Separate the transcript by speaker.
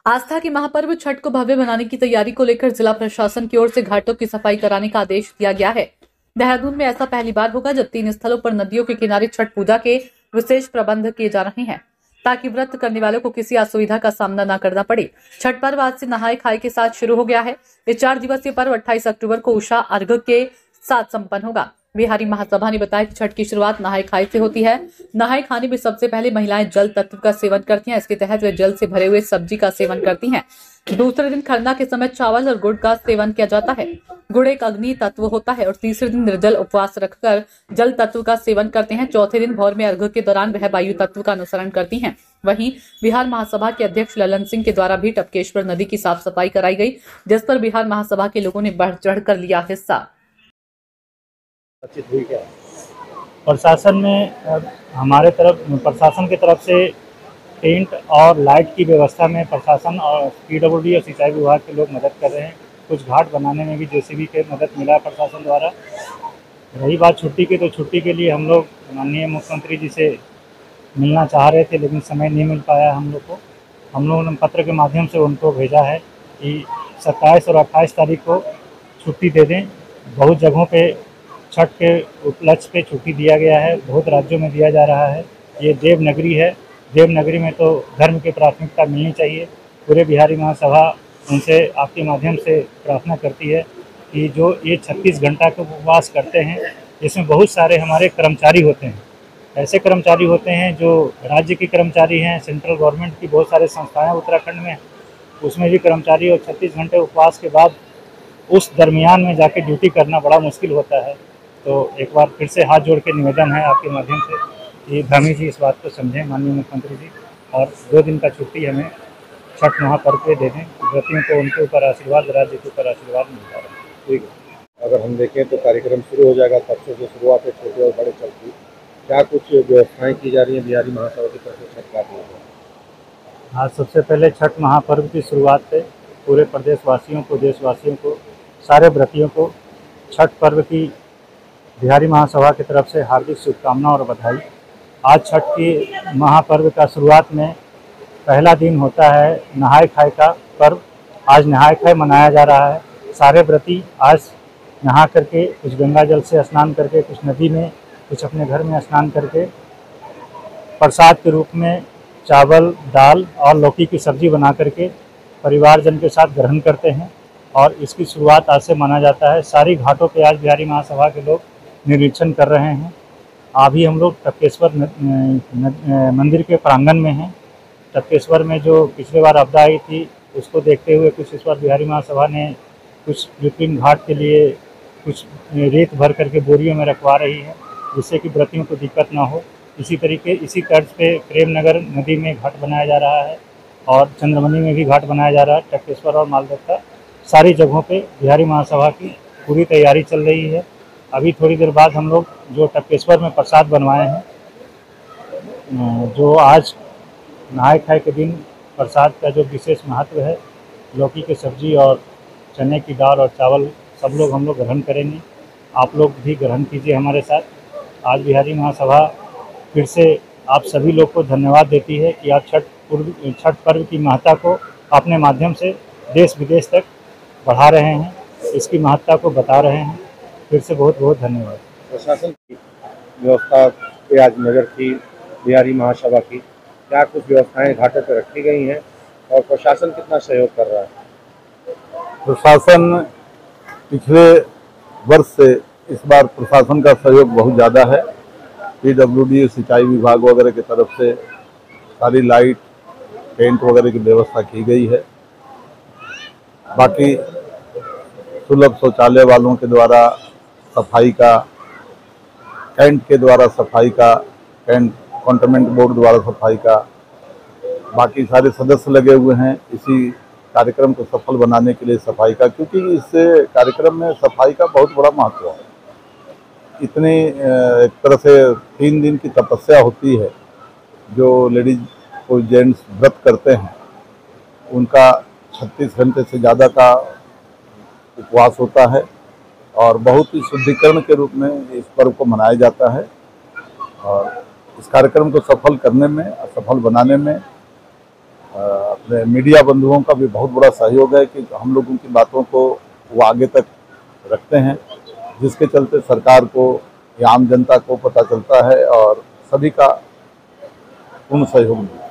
Speaker 1: आस्था के महापर्व छठ को भव्य बनाने की तैयारी को लेकर जिला प्रशासन की ओर से घाटों की सफाई कराने का आदेश दिया गया है। देहरादून में ऐसा पहली बार होगा जब 3 स्थलों पर नदियों के किनारे छठ पूजा के विशेष प्रबंध किए जा रहे हैं, ताकि व्रत करने वालों को किसी असुविधा का सामना न करना पड़े। छठ पर्व आज से नहाए खाए के साथ शुरू हो गया है। इस 4 दिवसीय पर्व 28 अक्टूबर को उषा अर्घ्य के साथ संपन्न होगा। बिहारी महासभा ने बताया कि छठ की शुरुआत नहाए खाए से होती है। नहाए खाने में सबसे पहले महिलाएं जल तत्व का सेवन करती हैं। इसके तहत वे जल से भरे हुए सब्जी का सेवन करती हैं। दूसरे दिन खरना के समय चावल और गुड़ का सेवन किया जाता है। गुड़ एक अग्नि तत्व होता है और तीसरे दिन निर्जल उपवास रखकर जल तत्व का सेवन करते हैं। चौथे दिन भोर में अर्घ्य के दौरान वह वायु तत्व का अनुसरण करती हैं। वहीं बिहार महासभा के अध्यक्ष ललन सिंह के द्वारा भी टपकेश्वर नदी की साफ सफाई कराई गई, जिस पर बिहार महासभा के लोगों ने बढ़ चढ़कर लिया हिस्सा।
Speaker 2: प्रशासन में हमारे प्रशासन की तरफ से टेंट और लाइट की व्यवस्था में प्रशासन और पीडब्ल्यूडी और सिंचाई विभाग के लोग मदद कर रहे हैं। कुछ घाट बनाने में भी जेसीबी के मदद मिला प्रशासन द्वारा। रही बात छुट्टी की, तो छुट्टी के लिए हम लोग माननीय मुख्यमंत्री जी से मिलना चाह रहे थे, लेकिन समय नहीं मिल पाया हम लोग को। हम लोगों ने पत्र के माध्यम से उनको भेजा है कि 27 और 28 तारीख को छुट्टी दे दें। बहुत जगहों पे छठ के उपलक्ष्य पे छुट्टी दिया गया है, बहुत राज्यों में दिया जा रहा है। ये देवनगरी है, देवनगरी में तो धर्म की प्राथमिकता मिलनी चाहिए। पूरे बिहारी महासभा उनसे आपके माध्यम से प्रार्थना करती है कि जो ये 36 घंटा के उपवास करते हैं, इसमें बहुत सारे हमारे कर्मचारी होते हैं। ऐसे कर्मचारी होते हैं जो राज्य के कर्मचारी हैं, सेंट्रल गवर्नमेंट की बहुत सारे संस्थाएं उत्तराखंड में, उसमें भी कर्मचारी, और 36 घंटे उपवास के बाद उस दरमियान में जाके ड्यूटी करना बड़ा मुश्किल होता है। तो एक बार फिर से हाथ जोड़ के निवेदन है आपके माध्यम से कि धामी जी इस बात को समझें, माननीय मुख्यमंत्री जी, और 2 दिन का छुट्टी हमें छठ महापर्व पे दे दें। व्रतियों को उनके ऊपर आशीर्वाद, राज्य के ऊपर आशीर्वाद मिलता है।
Speaker 3: ठीक है, अगर हम देखें तो कार्यक्रम शुरू हो जाएगा, तब से जो शुरुआत है छोटे और बड़े छठ की, क्या कुछ व्यवस्थाएँ की जा रही हैं बिहारी महासभा की तरफ से छठ घाट में?
Speaker 2: आज सबसे पहले छठ महापर्व की शुरुआत पे पूरे प्रदेशवासियों को, देशवासियों को, सारे व्रतियों को छठ पर्व की बिहारी महासभा की तरफ से हार्दिक शुभकामनाएं और बधाई। आज छठ की महापर्व का शुरुआत में पहला दिन होता है नहाए खाए का पर्व। आज नहाए खाए मनाया जा रहा है। सारे व्रती आज नहा करके, कुछ गंगा जल से स्नान करके, कुछ नदी में, कुछ अपने घर में स्नान करके प्रसाद के रूप में चावल, दाल और लौकी की सब्जी बना करके परिवारजन के साथ ग्रहण करते हैं और इसकी शुरुआत आज से माना जाता है। सारी घाटों पे आज बिहारी महासभा के लोग निरीक्षण कर रहे हैं। अभी हम लोग टपकेश्वर मंदिर के प्रांगण में हैं। टपकेश्वर में जो पिछले बार आपदा आई थी, उसको देखते हुए कुछ इस बार बिहारी महासभा ने कुछ विपिन घाट के लिए कुछ रेत भर करके बोरियों में रखवा रही है, जिससे कि व्रतियों को दिक्कत ना हो। इसी तर्ज पे प्रेमनगर नदी में घाट बनाया जा रहा है और चंद्रमणि में भी घाट बनाया जा रहा है। टपकेश्वर और मालदत्ता सारी जगहों पे बिहारी महासभा की पूरी तैयारी चल रही है। अभी थोड़ी देर बाद हम लोग जो टपकेश्वर में प्रसाद बनवाए हैं, जो आज नहाए खाए के दिन प्रसाद का जो विशेष महत्व है, लौकी की सब्जी और चने की दाल और चावल, सब लोग हम लोग ग्रहण करेंगे। आप लोग भी ग्रहण कीजिए हमारे साथ। आज बिहारी महासभा फिर से आप सभी लोग को धन्यवाद देती है कि आप छठ पर्व की महत्ता को अपने माध्यम से देश विदेश तक बढ़ा रहे हैं, इसकी महत्ता को बता रहे हैं। फिर से बहुत बहुत धन्यवाद।
Speaker 3: प्रशासन की व्यवस्था पे आज नजर थी बिहारी महासभा की, क्या कुछ व्यवस्थाएं घाटों पर रखी गई हैं और प्रशासन कितना सहयोग कर रहा है?
Speaker 4: प्रशासन पिछले वर्ष से इस बार प्रशासन का सहयोग बहुत ज़्यादा है। पीडब्ल्यूडी, सिंचाई विभाग वगैरह की तरफ से सारी लाइट, टेंट वगैरह की व्यवस्था की गई है। बाकी सुलभ शौचालय वालों के द्वारा सफाई का, कैंट के द्वारा सफाई का, कैंट कंटोनमेंट बोर्ड द्वारा सफाई का, बाकी सारे सदस्य लगे हुए हैं इसी कार्यक्रम को सफल बनाने के लिए सफाई का, क्योंकि इस कार्यक्रम में सफाई का बहुत बड़ा महत्व है। इतनी एक तरह से 3 दिन की तपस्या होती है। जो लेडीज और जेंट्स व्रत करते हैं, उनका 36 घंटे से ज़्यादा का उपवास होता है और बहुत ही शुद्धिकरण के रूप में इस पर्व को मनाया जाता है। और इस कार्यक्रम को सफल करने में, सफल बनाने में अपने मीडिया बंधुओं का भी बहुत बड़ा सहयोग है कि हम लोगों की बातों को वो आगे तक रखते हैं, जिसके चलते सरकार को या आम जनता को पता चलता है और सभी का पूर्ण सहयोग मिलता है।